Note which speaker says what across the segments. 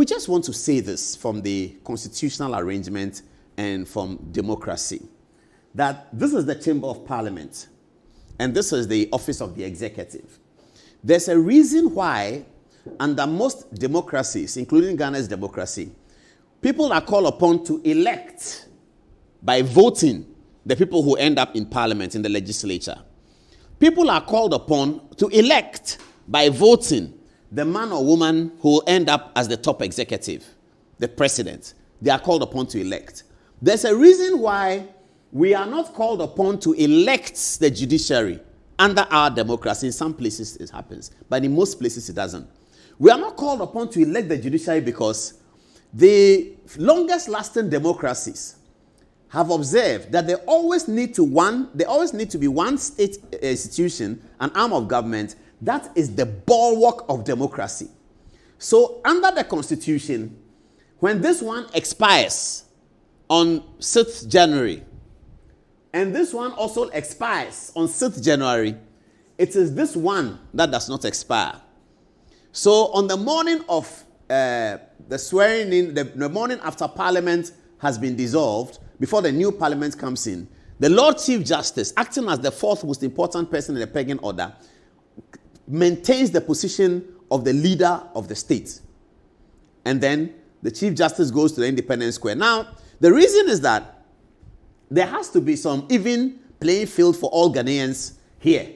Speaker 1: We just want to say this from the constitutional arrangement and from democracy, that this is the Chamber of Parliament and this is the office of the executive. There's a reason why, under most democracies, including Ghana's democracy, people are called upon to elect by voting the people who end up in parliament, in the legislature. People are called upon to elect by voting the man or woman who will end up as the top executive, the president. They are called upon to elect. There's a reason why we are not called upon to elect the judiciary under our democracy. In some places it happens, but in most places it doesn't. We are not called upon to elect the judiciary because the longest lasting democracies have observed that there always need to be one state institution, an arm of government, that is the bulwark of democracy. So under the Constitution, when this one expires on 6th January, and this one also expires on 6th January, it is this one that does not expire. So on the morning of the swearing in, the morning after Parliament has been dissolved, before the new Parliament comes in, the Lord Chief Justice, acting as the fourth most important person in the pecking order, maintains the position of the leader of the state. And then the Chief Justice goes to the Independence Square. Now, the reason is that there has to be some even playing field for all Ghanaians here.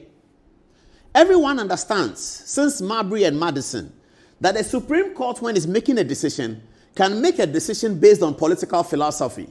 Speaker 1: Everyone understands, since Marbury and Madison, that the Supreme Court, when it's making a decision, can make a decision based on political philosophy.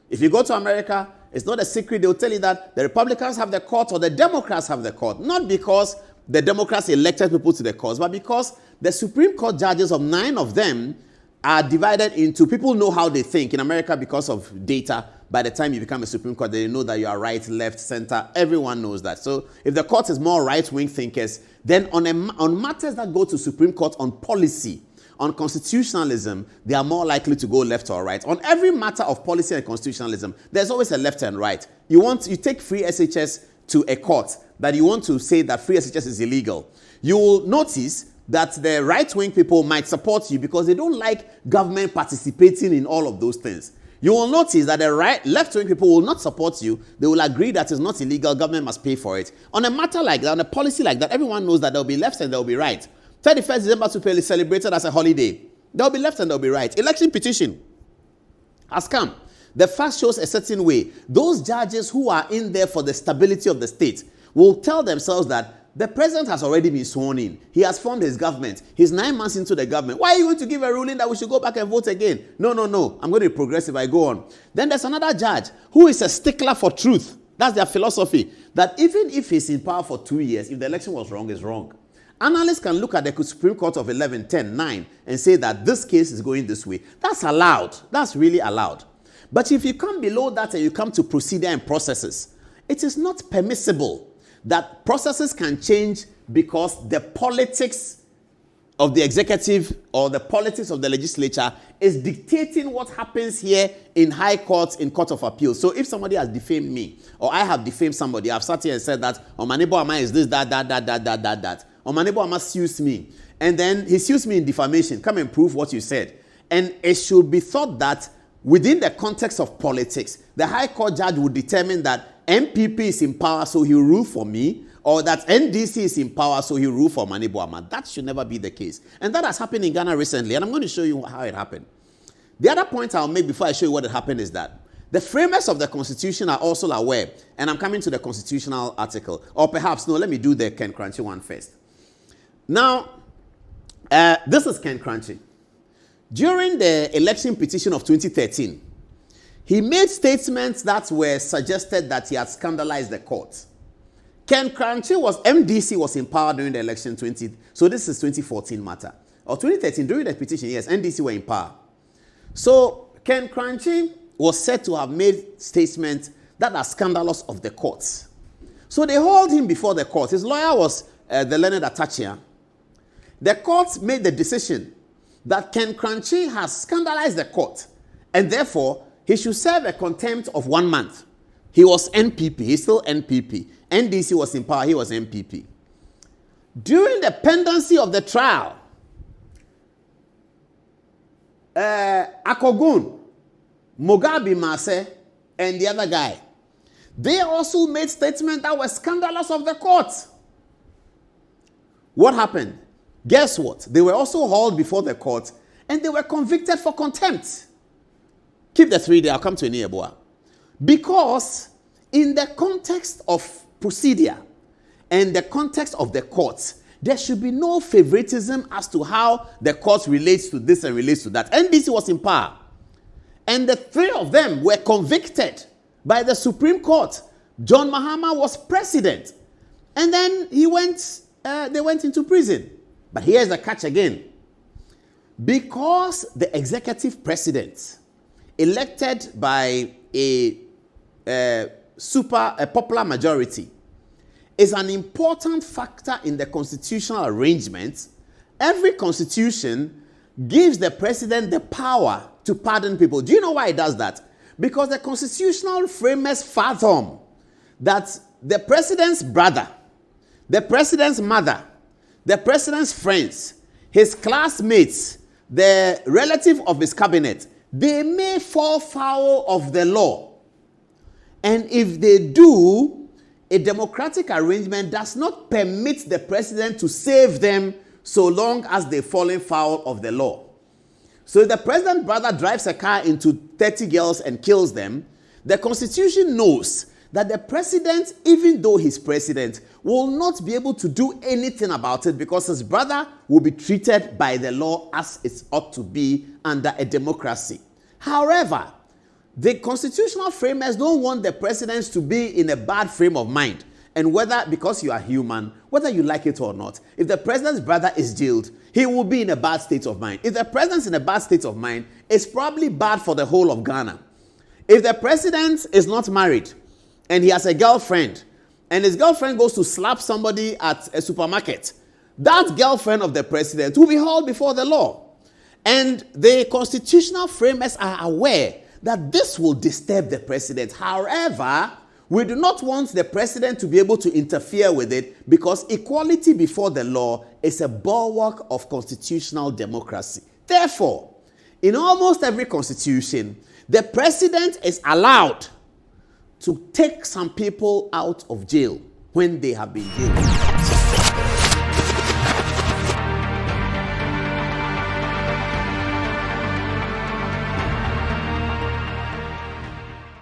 Speaker 1: If you go to America, it's not a secret. They'll tell you that the Republicans have the court or the Democrats have the court. Not because the Democrats elected people to the courts, but because the Supreme Court judges, of 9 of them, are divided into people know how they think. In America, because of data, by the time you become a Supreme Court, they know that you are right, left, center. Everyone knows that. So if the court is more right-wing thinkers, then on matters that go to Supreme Court on policy, on constitutionalism, they are more likely to go left or right. On every matter of policy and constitutionalism, there's always a left and right. You take free SHS to a court, that you want to say that free SHS is illegal. You will notice that the right-wing people might support you because they don't like government participating in all of those things. You will notice that the left-wing people will not support you. They will agree that it's not illegal, government must pay for it. On a matter like that, on a policy like that, everyone knows that there will be left and there will be right. 31st December to be celebrated as a holiday. There will be left and there will be right. Election petition has come. The fact shows a certain way. Those judges who are in there for the stability of the state will tell themselves that the president has already been sworn in. He has formed his government. He's 9 months into the government. Why are you going to give a ruling that we should go back and vote again? No. I'm going to be progressive. I go on. Then there's another judge who is a stickler for truth. That's their philosophy. That even if he's in power for 2 years, if the election was wrong, it's wrong. Analysts can look at the Supreme Court of 11, 10, 9 and say that this case is going this way. That's allowed. That's really allowed. But if you come below that and you come to procedure and processes, it is not permissible that processes can change because the politics of the executive or the politics of the legislature is dictating what happens here in high courts, in court of appeal. So if somebody has defamed me or I have defamed somebody, I've sat here and said that Omanebo Ama is this, that. Omanebo Ama sues me. And then he sues me in defamation. Come and prove what you said. And it should be thought that within the context of politics, the high court judge would determine that MPP is in power, so he'll rule for me, or that NDC is in power, so he'll rule for Omanebo Ama. That should never be the case. And that has happened in Ghana recently, and I'm going to show you how it happened. The other point I'll make before I show you what had happened is that the framers of the Constitution are also aware, and I'm coming to the constitutional article, or perhaps, no, let me do the Ken Korankye one first. Now, this is Ken Korankye. During the election petition of 2013, he made statements that were suggested that he had scandalized the court. Ken Korankye MDC was in power during the election so this is 2014 matter. Or 2013, during the petition, yes, NDC were in power. So Ken Korankye was said to have made statements that are scandalous of the courts. So they hauled him before the court. His lawyer was the learned Adom-Otchere. The court made the decision that Ken Korankye has scandalized the court, and therefore he should serve a contempt of 1 month. He was NPP. He's still NPP. NDC was in power. He was NPP. During the pendency of the trial, Akogun, Mugabe Mase, and the other guy, they also made statements that were scandalous of the court. What happened? Guess what? They were also hauled before the court and they were convicted for contempt. Keep the 3 there, I'll come to Enieboa. Because in the context of procedure and the context of the courts, there should be no favoritism as to how the court relates to this and relates to that. NBC was in power. And the 3 of them were convicted by the Supreme Court. John Mahama was president. And then they went into prison. But here's the catch again. Because the executive president, elected by a popular majority, is an important factor in the constitutional arrangement, every constitution gives the president the power to pardon people. Do you know why it does that? Because the constitutional framers fathom that the president's brother, the president's mother, the president's friends, his classmates, the relative of his cabinet, they may fall foul of the law. And if they do, a democratic arrangement does not permit the president to save them so long as they've fallen foul of the law. So if the president's brother drives a car into 30 girls and kills them, the Constitution knows that the president, even though he's president, will not be able to do anything about it because his brother will be treated by the law as it ought to be under a democracy. However, the constitutional framers don't want the presidents to be in a bad frame of mind. And whether, because you are human, whether you like it or not, if the president's brother is jailed, he will be in a bad state of mind. If the president's in a bad state of mind, it's probably bad for the whole of Ghana. If the president is not married and he has a girlfriend, and his girlfriend goes to slap somebody at a supermarket, that girlfriend of the president will be hauled before the law. And the constitutional framers are aware that this will disturb the president. However, we do not want the president to be able to interfere with it because equality before the law is a bulwark of constitutional democracy. Therefore, in almost every constitution, the president is allowed to take some people out of jail when they have been jailed.